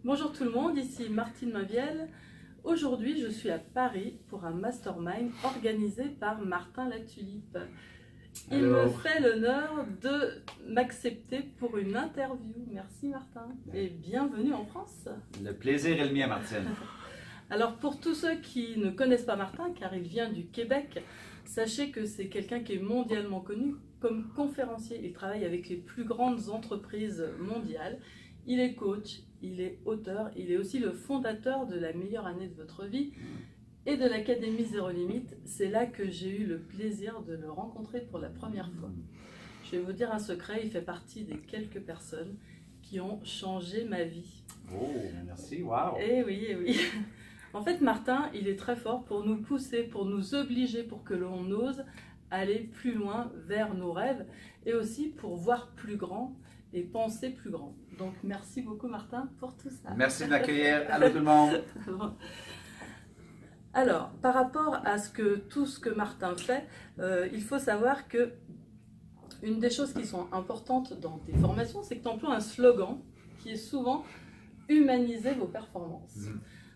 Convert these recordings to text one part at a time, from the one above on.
Bonjour tout le monde, ici Martine Mainvielle. Aujourd'hui, je suis à Paris pour un mastermind organisé par Martin Latulippe. Il me fait l'honneur de m'accepter pour une interview. Merci Martin et bienvenue en France. Le plaisir est le mien, Martine. Alors pour tous ceux qui ne connaissent pas Martin, car il vient du Québec, sachez que c'est quelqu'un qui est mondialement connu comme conférencier. Il travaille avec les plus grandes entreprises mondiales. Il est coach, il est auteur, il est aussi le fondateur de la meilleure année de votre vie et de l'Académie Zéro Limite. C'est là que j'ai eu le plaisir de le rencontrer pour la première fois. Je vais vous dire un secret, il fait partie des quelques personnes qui ont changé ma vie. Oh, merci, wow! Eh oui, eh oui. En fait, Martin, il est très fort pour nous pousser, pour nous obliger, pour que l'on ose aller plus loin vers nos rêves et aussi pour voir plus grand et penser plus grand. Donc, merci beaucoup Martin pour tout ça. Merci de l'accueillir. Allô tout le monde! Alors, par rapport à tout ce que Martin fait, il faut savoir que une des choses qui sont importantes dans tes formations, c'est que tu emploies un slogan qui est souvent « humaniser vos performances ».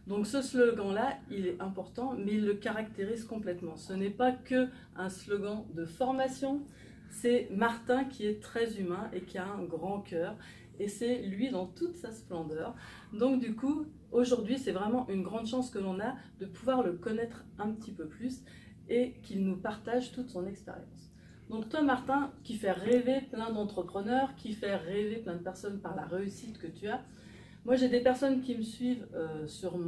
Donc ce slogan-là, il est important, mais il le caractérise complètement. Ce n'est pas que un slogan de formation, c'est Martin qui est très humain et qui a un grand cœur. Et c'est lui dans toute sa splendeur. Donc du coup, aujourd'hui, c'est vraiment une grande chance que l'on a de pouvoir le connaître un petit peu plus et qu'il nous partage toute son expérience. Donc toi, Martin, qui fait rêver plein d'entrepreneurs, qui fait rêver plein de personnes par la réussite que tu as, moi, j'ai des personnes qui me suivent sur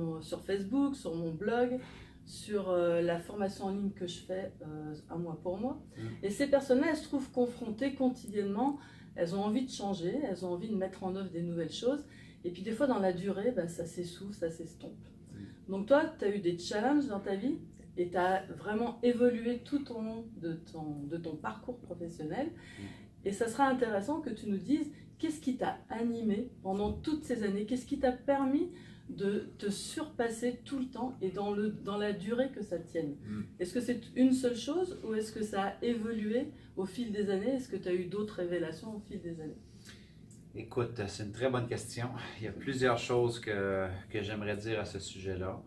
Facebook, sur mon blog, sur la formation en ligne que je fais un mois pour moi. Et ces personnes-là, elles se trouvent confrontées quotidiennement, elles ont envie de changer, elles ont envie de mettre en œuvre des nouvelles choses. Et puis des fois, dans la durée, ça s'essouffle, ça s'estompe. Donc toi, tu as eu des challenges dans ta vie et tu as vraiment évolué tout au long de ton parcours professionnel. Et ça sera intéressant que tu nous dises qu'est-ce qui t'a animé pendant toutes ces années, qu'est-ce qui t'a permis de te surpasser tout le temps et dans la durée que ça tienne. Est-ce que c'est une seule chose ou est-ce que ça a évolué au fil des années? Est-ce que tu as eu d'autres révélations au fil des années? Écoute, c'est une très bonne question. Il y a plusieurs choses que j'aimerais dire à ce sujet-là.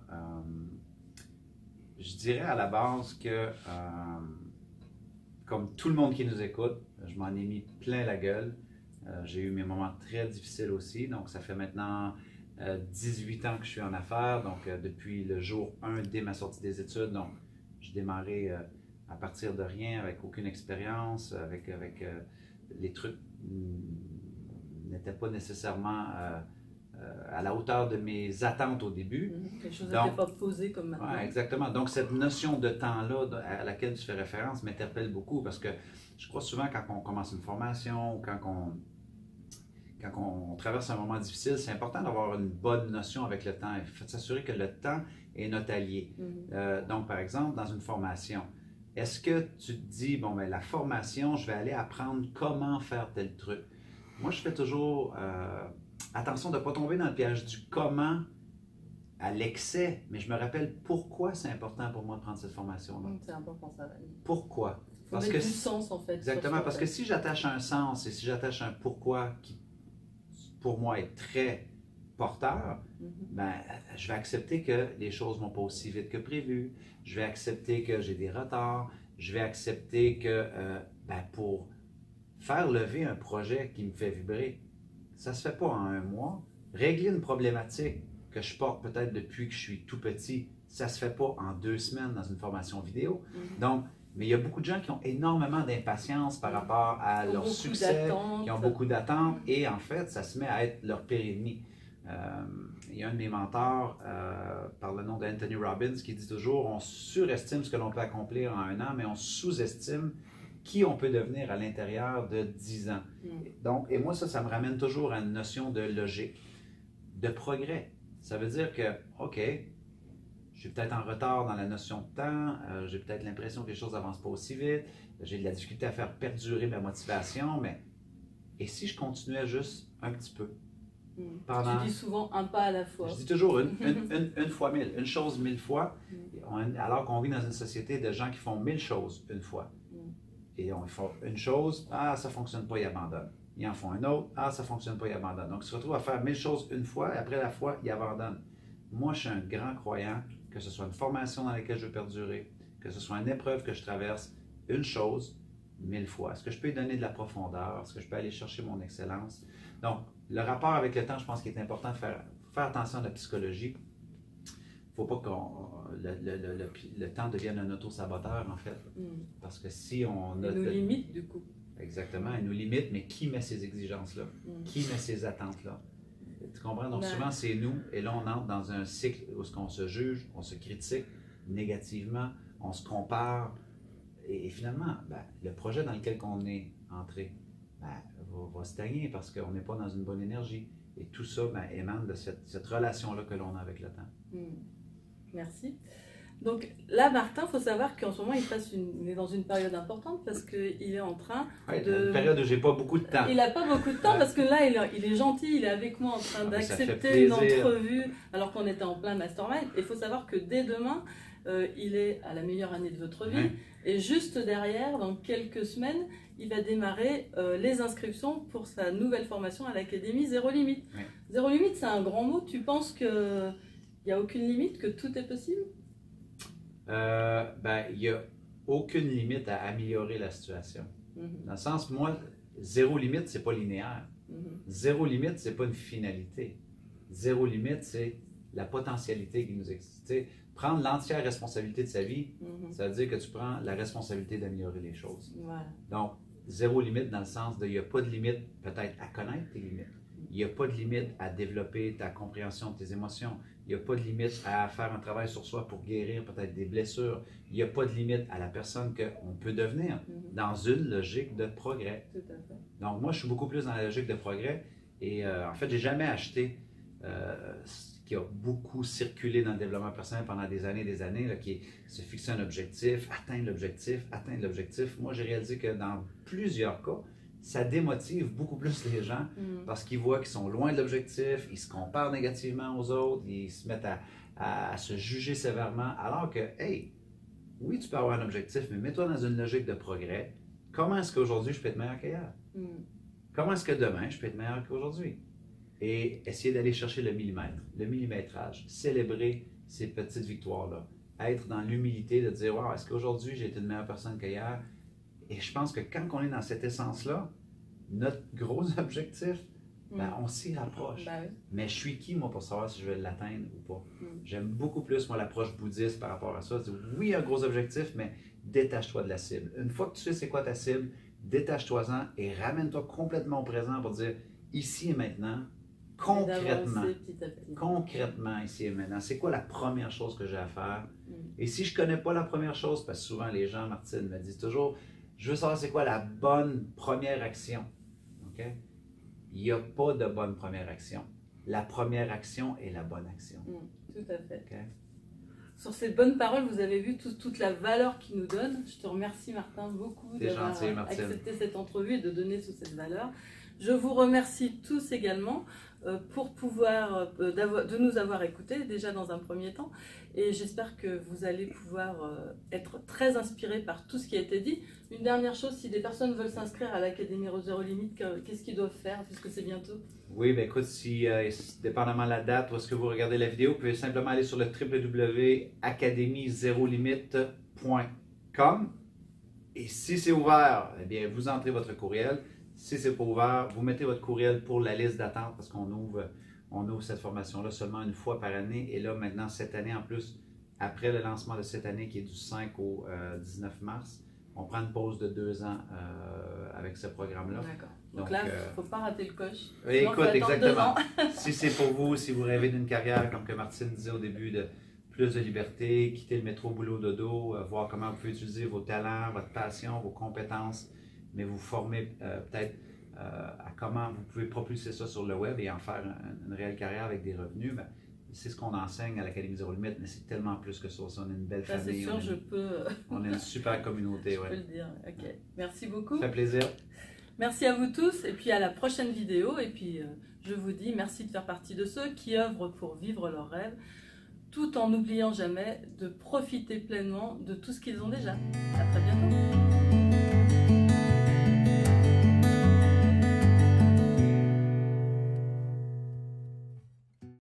Je dirais à la base que, comme tout le monde qui nous écoute, je m'en ai mis plein la gueule. J'ai eu mes moments très difficiles aussi, donc ça fait maintenant 18 ans que je suis en affaires, donc depuis le jour 1 dès ma sortie des études, donc je démarrais à partir de rien, avec aucune expérience, avec les trucs n'étaient pas nécessairement à la hauteur de mes attentes au début. Les choses n'étaient pas posées comme maintenant. Ouais, exactement, donc cette notion de temps-là à laquelle tu fais référence m'interpelle beaucoup parce que je crois souvent quand on commence une formation ou quand on traverse un moment difficile, c'est important d'avoir une bonne notion avec le temps. Il faut s'assurer que le temps est notre allié. Donc, par exemple, dans une formation, est-ce que tu te dis, bon, ben, la formation, je vais aller apprendre comment faire tel truc? Moi, je fais toujours attention de ne pas tomber dans le piège du comment à l'excès, mais je me rappelle pourquoi c'est important pour moi de prendre cette formation-là. C'est important, ça. Pourquoi? Parce que du sens, en fait. Exactement, parce que si j'attache un sens et si j'attache un pourquoi qui, pour moi, est très porteur, ben, je vais accepter que les choses ne vont pas aussi vite que prévu. Je vais accepter que j'ai des retards. Je vais accepter que ben, pour faire lever un projet qui me fait vibrer, ça ne se fait pas en un mois. Régler une problématique que je porte peut-être depuis que je suis tout petit, ça ne se fait pas en 2 semaines dans une formation vidéo. Donc, mais il y a beaucoup de gens qui ont énormément d'impatience par rapport à leur succès, qui ont beaucoup d'attentes, et en fait, ça se met à être leur pire ennemi. Il y a un de mes mentors, par le nom d'Anthony Robbins, qui dit toujours, on surestime ce que l'on peut accomplir en 1 an, mais on sous-estime qui on peut devenir à l'intérieur de 10 ans. Donc, et moi, ça me ramène toujours à une notion de logique, de progrès. Ça veut dire que, OK, je suis peut-être en retard dans la notion de temps, j'ai peut-être l'impression que les choses n'avancent pas aussi vite, j'ai de la difficulté à faire perdurer ma motivation, mais et si je continuais juste un petit peu? Tu dis souvent un pas à la fois. Je dis toujours une fois 1000, une chose 1000 fois, alors qu'on vit dans une société de gens qui font 1000 choses une fois. Et ils font une chose, ça ne fonctionne pas, ils abandonnent. ils en font un autre, ah, ça ne fonctionne pas, ils abandonnent. Donc, ils se retrouvent à faire 1000 choses une fois, et après la fois, ils abandonnent. Moi, je suis un grand croyant, que ce soit une formation dans laquelle je veux perdurer, que ce soit une épreuve que je traverse, une chose, 1000 fois. Est-ce que je peux y donner de la profondeur? Est-ce que je peux aller chercher mon excellence? Donc, le rapport avec le temps, je pense qu'il est important de faire attention à la psychologie. Il ne faut pas que le temps devienne un auto-saboteur, en fait. Parce que si on a... Il nous limite, du coup. Exactement, il nous limite, mais qui met ces exigences-là? Qui met ces attentes-là? Tu comprends? Donc, souvent, c'est nous, et là, on entre dans un cycle où on se juge, on se critique négativement, on se compare, et finalement, le projet dans lequel on est entré va stagner parce qu'on n'est pas dans une bonne énergie. Et tout ça émane de cette relation-là que l'on a avec le temps. Merci. Donc là, Martin, il faut savoir qu'en ce moment, il est dans une période importante parce qu'il est en train de... Une période où j'ai pas beaucoup de temps. Il n'a pas beaucoup de temps parce que là, il est gentil, il est avec moi en train d'accepter une entrevue alors qu'on était en plein mastermind. Et il faut savoir que dès demain, il est à la meilleure année de votre vie. Et juste derrière, dans quelques semaines, il va démarrer les inscriptions pour sa nouvelle formation à l'Académie Zéro Limite. Zéro Limite, c'est un grand mot. Tu penses qu'il n'y a aucune limite, que tout est possible? Il n'y a aucune limite à améliorer la situation. Dans le sens, moi, zéro limite, c'est pas linéaire. Zéro limite, c'est pas une finalité. Zéro limite, c'est la potentialité qui nous existe. Prendre l'entière responsabilité de sa vie, ça veut dire que tu prends la responsabilité d'améliorer les choses. Donc, zéro limite dans le sens de, il n'y a pas de limite peut-être à connaître tes limites. Il n'y a pas de limite à développer ta compréhension de tes émotions. Il n'y a pas de limite à faire un travail sur soi pour guérir peut-être des blessures. Il n'y a pas de limite à la personne qu'on peut devenir dans une logique de progrès. Tout à fait. Donc moi, je suis beaucoup plus dans la logique de progrès. Et en fait, j'ai jamais acheté ce qui a beaucoup circulé dans le développement personnel pendant des années, là, qui est se fixer un objectif, atteindre l'objectif. Moi, j'ai réalisé que dans plusieurs cas, ça démotive beaucoup plus les gens parce qu'ils voient qu'ils sont loin de l'objectif, ils se comparent négativement aux autres, ils se mettent à se juger sévèrement, alors que, hey, oui, tu peux avoir un objectif, mais mets-toi dans une logique de progrès. Comment est-ce qu'aujourd'hui je peux être meilleur qu'hier? Comment est-ce que demain je peux être meilleur qu'aujourd'hui? Et essayer d'aller chercher le millimètre, le millimétrage, célébrer ces petites victoires-là, être dans l'humilité de dire, wow, est-ce qu'aujourd'hui j'ai été une meilleure personne qu'hier? Et je pense que quand on est dans cette essence-là, notre gros objectif, on s'y rapproche. Mais je suis qui, moi, pour savoir si je vais l'atteindre ou pas? J'aime beaucoup plus, moi, l'approche bouddhiste par rapport à ça. Oui, un gros objectif, mais détache-toi de la cible. Une fois que tu sais c'est quoi ta cible, détache-toi-en et ramène-toi complètement au présent pour dire, ici et maintenant, concrètement, ici et maintenant, c'est quoi la première chose que j'ai à faire? Et si je ne connais pas la première chose, parce que souvent les gens, Martine, me disent toujours, je veux savoir c'est quoi la bonne première action. Okay? Il n'y a pas de bonne première action. La première action est la bonne action. Tout à fait. Okay? Sur ces bonnes paroles, vous avez vu toute la valeur qu'il nous donne. Je te remercie, Martin, beaucoup d'avoir accepté cette entrevue et de donner toute cette valeur. Je vous remercie tous également pour pouvoir de nous avoir écoutés déjà dans un premier temps, et j'espère que vous allez pouvoir être très inspirés par tout ce qui a été dit. Une dernière chose, si des personnes veulent s'inscrire à l'Académie Zéro Limite, qu'est-ce qu'ils doivent faire puisque c'est bientôt? Oui, bien écoute, dépendamment de la date où est-ce que vous regardez la vidéo, vous pouvez simplement aller sur le www.academiezerolimite.com, et si c'est ouvert, eh bien vous entrez votre courriel. Si ce n'est pas ouvert, vous mettez votre courriel pour la liste d'attente parce qu'on ouvre cette formation-là seulement une fois par année. Et là, maintenant, cette année, en plus, après le lancement de cette année qui est du 5 au 19 mars, on prend une pause de 2 ans avec ce programme-là. D'accord. Donc là, il ne faut pas rater le coche. Écoute, exactement. Si c'est pour vous, si vous rêvez d'une carrière, comme que Martine disait au début, de plus de liberté, quitter le métro, boulot, dodo, voir comment vous pouvez utiliser vos talents, votre passion, vos compétences, mais vous formez peut-être à comment vous pouvez propulser ça sur le web et en faire une réelle carrière avec des revenus, c'est ce qu'on enseigne à l'Académie Zéro Limite, mais c'est tellement plus que ça. On est une belle famille. C'est sûr, on est une super communauté. Je peux le dire. Ok. Merci beaucoup. Ça fait plaisir. Merci à vous tous et puis à la prochaine vidéo. Et puis je vous dis merci de faire partie de ceux qui œuvrent pour vivre leurs rêves, tout en n'oubliant jamais de profiter pleinement de tout ce qu'ils ont déjà. À très bientôt.